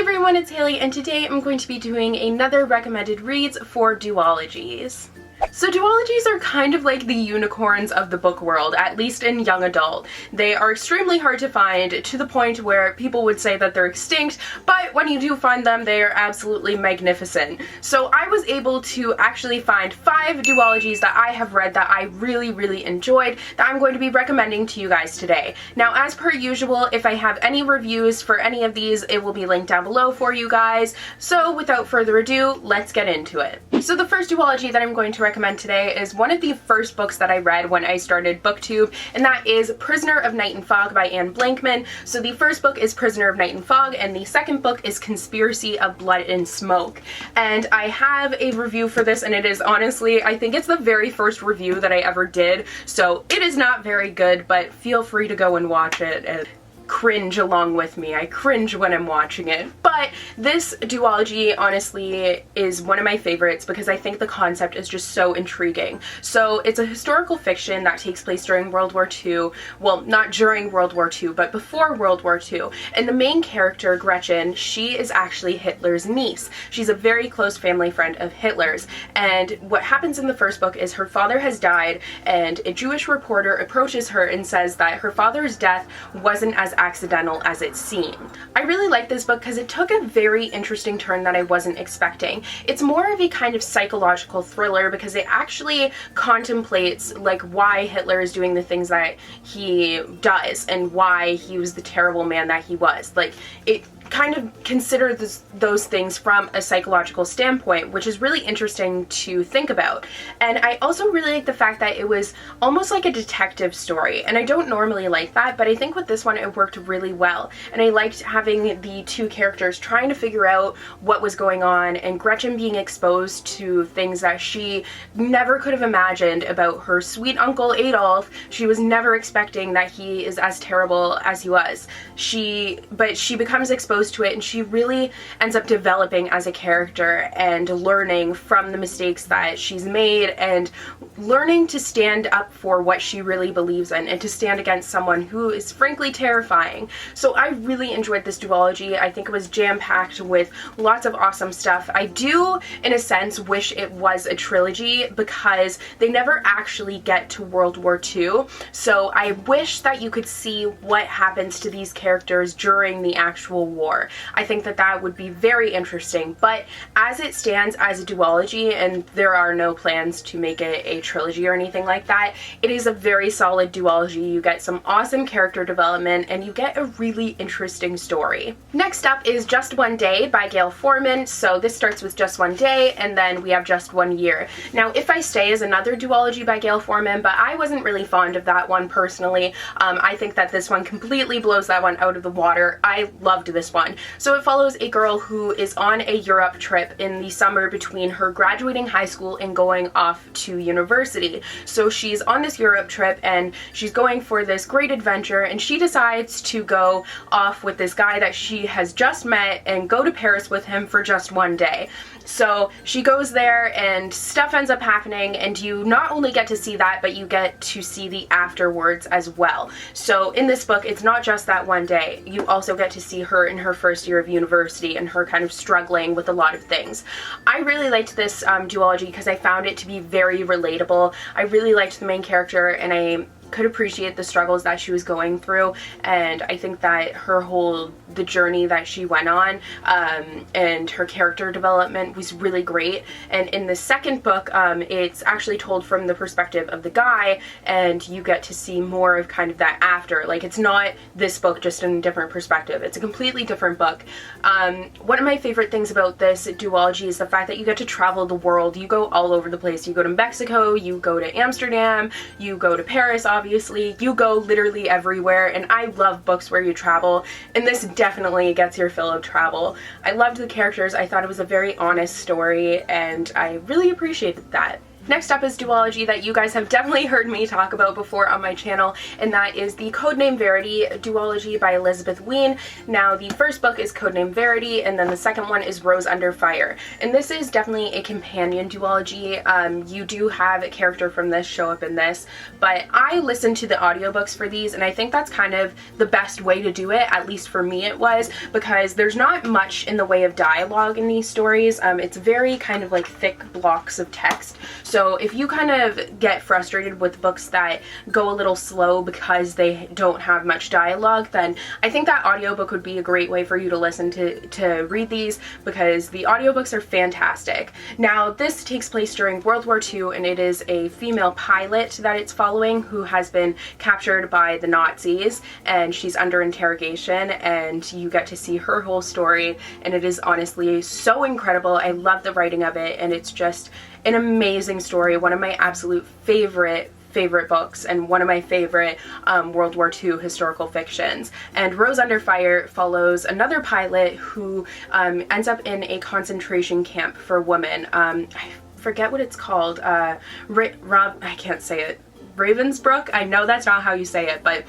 everyone, it's Haley, and today I'm going to be doing another recommended reads for Duologies. So duologies are kind of like the unicorns of the book world, at least in young adult. They are extremely hard to find, to the point where people would say that they're extinct, but when you do find them, they are absolutely magnificent. So I was able to actually find 5 duologies that I have read that I really enjoyed that I'm going to be recommending to you guys today. Now, as per usual, if I have any reviews for any of these, it will be linked down below for you guys. So without further ado, let's get into it. So the first duology that I'm going to recommend today is one of the first books that I read when I started BookTube, and that is Prisoner of Night and Fog by Blackman. So the first book is Prisoner of Night and Fog, and the second book is Conspiracy of Blood and Smoke. And I have a review for this, and it is honestly, I think it's the very first review that I ever did, so it is not very good, but feel free to go and watch it and cringe along with me. I cringe when I'm watching it. But this duology honestly is one of my favorites because I think the concept is just so intriguing. So it's a historical fiction that takes place during World War II. Well, not during World War II, but before World War II. And the main character, Gretchen, she is actually Hitler's niece. She's a very close family friend of Hitler's. And what happens in the first book is her father has died, and a Jewish reporter approaches her and says that her father's death wasn't as accidental as it seemed. I really like this book because it took a very interesting turn that I wasn't expecting. It's more of a kind of psychological thriller because it actually contemplates like why Hitler is doing the things that he does and why he was the terrible man that he was. Like, it kind of consider those things from a psychological standpoint, which is really interesting to think about. And I also really like the fact that it was almost like a detective story, and I don't normally like that, but I think with this one it worked really well. And I liked having the two characters trying to figure out what was going on, and Gretchen being exposed to things that she never could have imagined about her sweet uncle Adolf. She was never expecting that he is as terrible as he was. But she becomes exposed to it, and she really ends up developing as a character and learning from the mistakes that she's made and learning to stand up for what she really believes in and to stand against someone who is frankly terrifying. So I really enjoyed this duology. I think it was jam-packed with lots of awesome stuff. I do, in a sense, wish it was a trilogy because they never actually get to World War II. So I wish that you could see what happens to these characters during the actual war. I think that that would be very interesting, but as it stands as a duology, and there are no plans to make it a trilogy or anything like that, it is a very solid duology. You get some awesome character development, and you get a really interesting story. Next up is Just One Day by Gail Forman. So this starts with Just One Day, and then we have Just One Year. Now, If I Stay is another duology by Gail Forman, but I wasn't really fond of that one personally. I think that this one completely blows that one out of the water. I loved this one. So it follows a girl who is on a Europe trip in the summer between her graduating high school and going off to university. So she's on this Europe trip and she's going for this great adventure, and she decides to go off with this guy that she has just met and go to Paris with him for just one day. So she goes there and stuff ends up happening, and you not only get to see that, but you get to see the afterwards as well. So in this book, it's not just that one day. You also get to see her in her first year of university and her kind of struggling with a lot of things. I really liked this duology because I found it to be very relatable. I really liked the main character, and I could appreciate the struggles that she was going through, and I think that the journey that she went on and her character development was really great. And in the second book, it's actually told from the perspective of the guy, and you get to see more of kind of that after. Like, it's not this book just in a different perspective. It's a completely different book. One of my favorite things about this duology is the fact that you get to travel the world. You go all over the place. You go to Mexico, you go to Amsterdam, you go to Paris, obviously. You go literally everywhere, and I love books where you travel, and this definitely gets your fill of travel. I loved the characters. I thought it was a very honest story, and I really appreciated that. Next up is duology that you guys have definitely heard me talk about before on my channel, and that is the Codename Verity duology by Elizabeth Wein. Now, the first book is Codename Verity, and then the second one is Rose Under Fire. And this is definitely a companion duology. You do have a character from this show up in this, but I listened to the audiobooks for these, and I think that's kind of the best way to do it, at least for me it was, because there's not much in the way of dialogue in these stories. It's very kind of like thick blocks of text. So if you kind of get frustrated with books that go a little slow because they don't have much dialogue, then I think that audiobook would be a great way for you to listen to read these, because the audiobooks are fantastic. Now, this takes place during World War II, and it is a female pilot that it's following who has been captured by the Nazis, and she's under interrogation, and you get to see her whole story, and it is honestly so incredible. I love the writing of it, and it's just an amazing story, one of my absolute favorite books, and one of my favorite World War II historical fictions. And Rose Under Fire follows another pilot who ends up in a concentration camp for women. I forget what it's called. I can't say it. Ravensbrück? I know that's not how you say it, but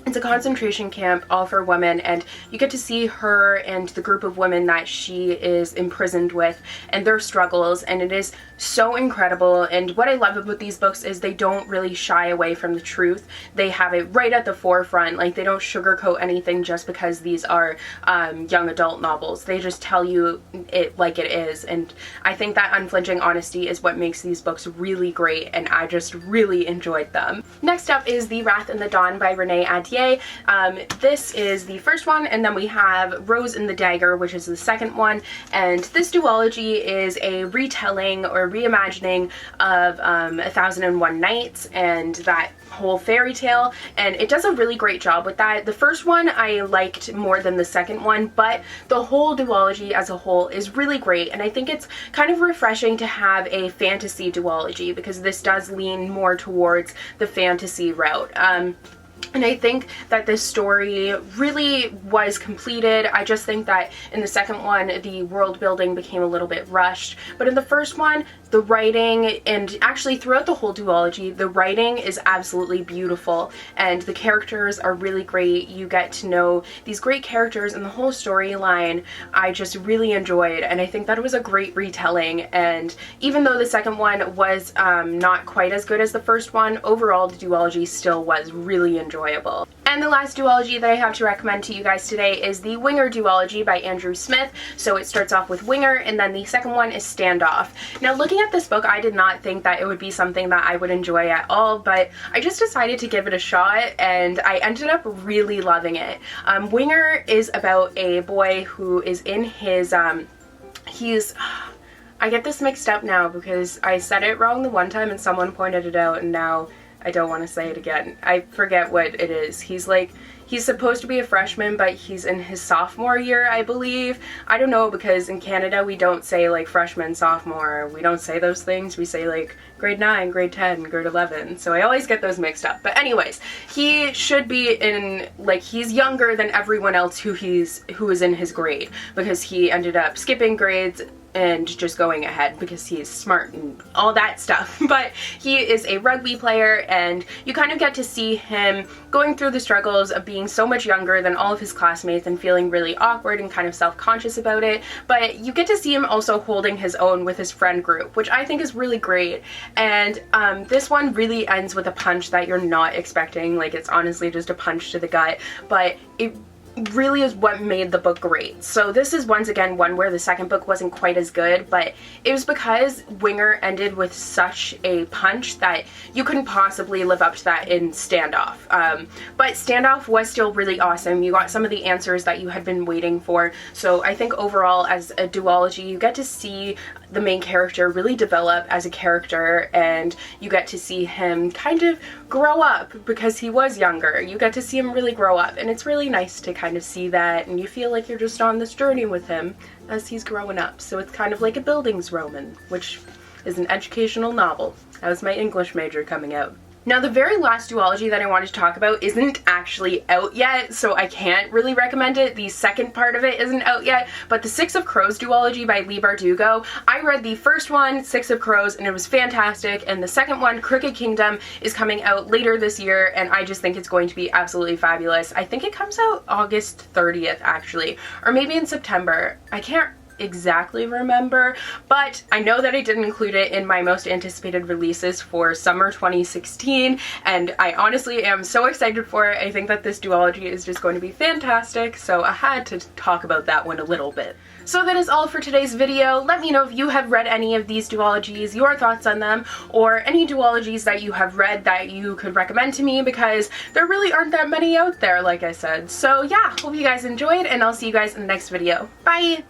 it's a concentration camp all for women, and you get to see her and the group of women that she is imprisoned with and their struggles, and it is so incredible. And what I love about these books is they don't really shy away from the truth. They have it right at the forefront. Like, they don't sugarcoat anything just because these are young adult novels. They just tell you it like it is, and I think that unflinching honesty is what makes these books really great, and I just really enjoyed them. Next up is The Wrath and the Dawn by Renee. This is the first one, and then we have Rose and the Dagger, which is the second one, and this duology is a retelling or reimagining of 1001 Nights and that whole fairy tale, and it does a really great job with that. The first one I liked more than the second one, but the whole duology as a whole is really great, and I think it's kind of refreshing to have a fantasy duology, because this does lean more towards the fantasy route. And I think that this story really was completed. I just think that in the second one, the world building became a little bit rushed. But in the first one, the writing, and actually throughout the whole duology, the writing is absolutely beautiful, and the characters are really great. You get to know these great characters, and the whole storyline I just really enjoyed, and I think that it was a great retelling. And even though the second one was not quite as good as the first one, overall the duology still was really enjoyable. And the last duology that I have to recommend to you guys today is the Winger duology by Andrew Smith. So it starts off with Winger, and then the second one is Standoff. Now, looking at this book, I did not think that it would be something that I would enjoy at all, but I just decided to give it a shot, and I ended up really loving it. Winger is about a boy who is in his, I get this mixed up now because I said it wrong the one time and someone pointed it out, and now I don't want to say it again. I forget what it is. He's supposed to be a freshman, but he's in his sophomore year, I believe. I don't know, because in Canada we don't say like freshman, sophomore. We don't say those things. We say like grade 9, grade 10, grade 11. So I always get those mixed up. But anyways, he should be in, like, he's younger than everyone else who is in his grade, because he ended up skipping grades and just going ahead because he's smart and all that stuff. But he is a rugby player, and you kind of get to see him going through the struggles of being so much younger than all of his classmates and feeling really awkward and kind of self-conscious about it. But you get to see him also holding his own with his friend group, which I think is really great. And this one really ends with a punch that you're not expecting. Like, it's honestly just a punch to the gut, but it really is what made the book great. So this is once again one where the second book wasn't quite as good, but it was because Winger ended with such a punch that you couldn't possibly live up to that in Standoff. But Standoff was still really awesome. You got some of the answers that you had been waiting for. So I think overall, as a duology, you get to see the main character really develop as a character, and you get to see him kind of grow up because he was younger. You get to see him really grow up, and it's really nice to kind of see that, and you feel like you're just on this journey with him as he's growing up. So it's kind of like a Bildungsroman, which is an educational novel. That was my English major coming out. Now the very last duology that I wanted to talk about isn't actually out yet, so I can't really recommend it. The second part of it isn't out yet, but the Six of Crows duology by Leigh Bardugo. I read the first one, Six of Crows, and it was fantastic, and the second one, Crooked Kingdom, is coming out later this year, and I just think it's going to be absolutely fabulous. I think it comes out August 30th actually, or maybe in September. I can't exactly remember, but I know that I didn't include it in my most anticipated releases for summer 2016, and I honestly am so excited for it. I think that this duology is just going to be fantastic, so I had to talk about that one a little bit. So that is all for today's video. Let me know if you have read any of these duologies, your thoughts on them, or any duologies that you have read that you could recommend to me, because there really aren't that many out there, like I said. So yeah, hope you guys enjoyed, and I'll see you guys in the next video. Bye!